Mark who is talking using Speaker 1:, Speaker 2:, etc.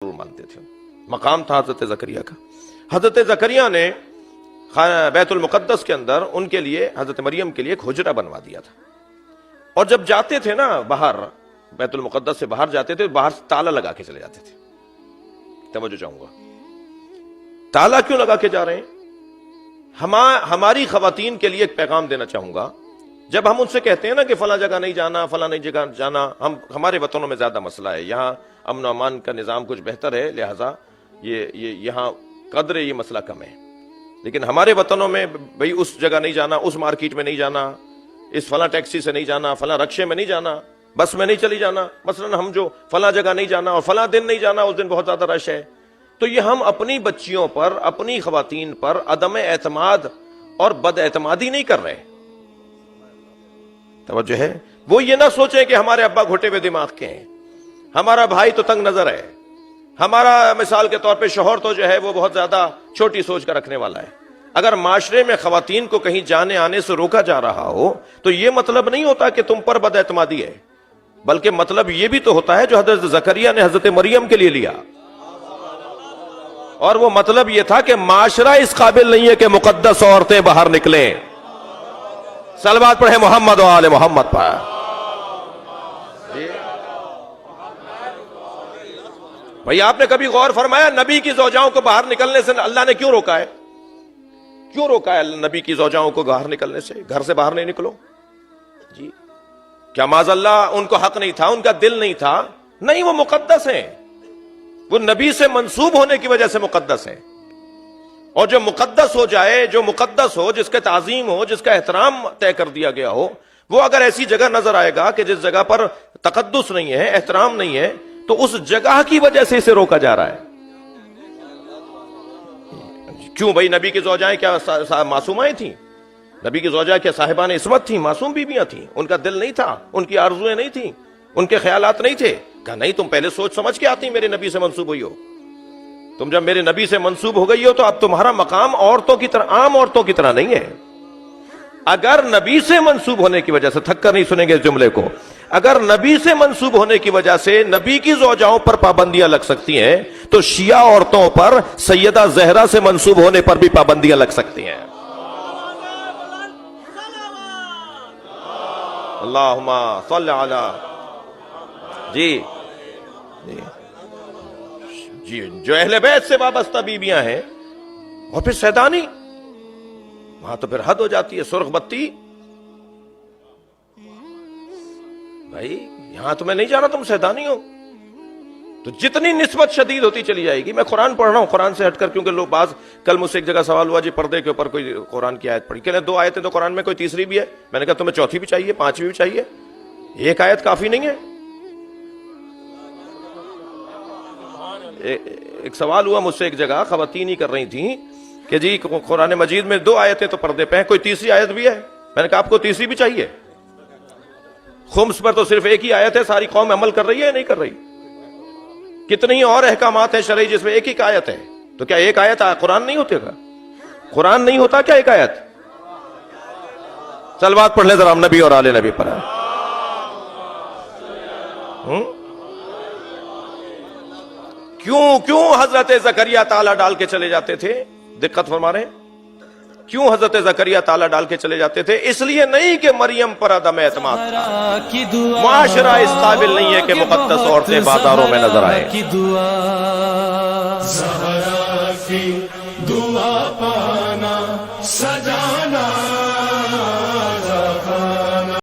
Speaker 1: मानते थे। मकाम था हजरत ज़करिया का। हजरत ज़करिया ने बैतुल मुक़द्दस के अंदर उनके लिए, हजरत मरियम के लिए एक हुजरा बनवा दिया था। और जब जाते थे ना बाहर, बैतुल मुक़द्दस से बाहर जाते थे, बाहर ताला लगा के चले जाते थे। तवज्जो चाहूंगा, ताला क्यों लगा के जा रहे हैं? हमारी खवातीन के लिए एक पैगाम देना चाहूंगा। जब हम उनसे कहते हैं ना कि फला जगह नहीं जाना, फला नहीं जगह जाना, हमारे वतनों में ज्यादा मसला है, यहाँ अमन अमान का निज़ाम कुछ बेहतर है, लिहाजा ये यहाँ कदर ये मसला कम है। लेकिन हमारे वतनों में भाई उस जगह नहीं जाना, उस मार्केट में नहीं जाना, इस फला टैक्सी से नहीं जाना, फला रक्शे में नहीं जाना, बस में नहीं चली जाना, मसलन हम जो फला जगह नहीं जाना और फला दिन नहीं जाना, उस दिन बहुत ज्यादा रश है। तो ये हम अपनी बच्चियों पर, अपनी खवातीन पर अदम एतमाद और बद एतमादी नहीं कर रहे। तवज्जो है, वो ये ना सोचे कि हमारे अब्बा घुटे हुए दिमाग के हैं, हमारा भाई तो तंग नजर है, हमारा मिसाल के तौर पे शौहर तो जो है वो बहुत ज्यादा छोटी सोच का रखने वाला है। अगर माशरे में खवातीन को कहीं जाने आने से रोका जा रहा हो तो ये मतलब नहीं होता कि तुम पर बदएतमादी है, बल्कि मतलब ये भी तो होता है जो हजरत ज़करिया ने हजरत मरियम के लिए लिया। और वो मतलब ये था कि माशरा इस काबिल नहीं है कि मुकद्दस औरतें बाहर निकलें। सलवात पढ़े मोहम्मद व आले मोहम्मद पर। भाई आपने कभी गौर फरमाया नबी की ज़ौजाओं को बाहर निकलने से अल्लाह ने क्यों रोका है? क्यों रोका है नबी की ज़ौजाओं को बाहर निकलने से? घर से बाहर नहीं निकलो जी। क्या माज़अल्लाह उनको हक नहीं था, उनका दिल नहीं था? नहीं, वो मुकद्दस हैं, वो नबी से मंसूब होने की वजह से मुकद्दस हैं। और जो मुकद्दस हो जाए, जो मुकद्दस हो, जिसके ताज़ीम हो, जिसका एहतराम तय कर दिया गया हो, वो अगर ऐसी जगह नजर आएगा कि जिस जगह पर तकद्दुस नहीं है, एहतराम नहीं है, तो उस जगह की वजह से इसे रोका जा रहा है। क्यों भाई? नबी की ज़ौजाएं क्या मासूमाएं थी? नबी की ज़ौजा क्या साहिबान इस्मत थी, मासूम बीबियां थी? उनका दिल नहीं था, उनकी आरज़ुएं नहीं थी, उनके ख्यालात नहीं थे? कहा नहीं, तुम पहले सोच समझ के आती मेरे नबी से मंसूब हुई हो। तुम जब मेरे नबी से मंसूब हो गई हो तो अब तुम्हारा मकाम औरतों की तरह, आम औरतों की तरह नहीं है। अगर नबी से मंसूब होने की वजह से, थक कर नहीं सुनेंगे इस जुमले को, अगर नबी से मंसूब होने की वजह से नबी की ज़ौजाओं पर पाबंदियां लग सकती हैं, तो शिया औरतों पर सैयदा ज़हरा से मंसूब होने पर भी पाबंदियां लग सकती हैं। अल्लाहुम्मा सल्ली अला जी जी। जो अहले बैत से वाबस्ता बीबियां हैं और फिर सैदानी, वहां तो फिर हद हो जाती है। सुर्ख बत्ती, भाई यहां तुम्हें नहीं जाना, तुम सैदानी हो। तो जितनी निस्बत शदीद होती चली जाएगी। मैं कुरान पढ़ रहा हूं, कुरान से हटकर, क्योंकि लोग बाज, कल मुझसे एक जगह सवाल हुआ जी पर्दे के ऊपर कोई कुरान की आयत पढ़ी, कहने 2 आयतें तो कुरान में, कोई तीसरी भी है? मैंने कहा तुम्हें चौथी भी चाहिए, 5वीं भी चाहिए? एक आयत काफी नहीं है? एक सवाल हुआ मुझसे एक जगह, खवातीन ही कर रही थी कि जी कुरान मजीद में 2 आयतें तो पर्दे पे हैं, कोई तीसरी आयत भी है? मैंने कहा आपको तीसरी भी चाहिए? खुम्स पर तो सिर्फ एक ही आयत है, सारी कौम अमल कर रही है, नहीं कर रही? कितनी और अहकामात हैं शरई जिसमें एक ही आयत है। तो क्या एक आयत कुरान नहीं होती? कुरान नहीं होता क्या एक आयत? सलवात पढ़ ले जरा नबी और आले नबी पर। क्यों हजरत ज़करिया ताला डाल के चले जाते थे? दिक्कत फरमा रहे हैं। क्यों हजरत ज़करिया ताला डाल के चले जाते थे? इसलिए नहीं कि मरियम पर अदम एतमाद था, मुआशरा इस काबिल नहीं है कि मुकद्दस औरतें बाजारों में नजर आए।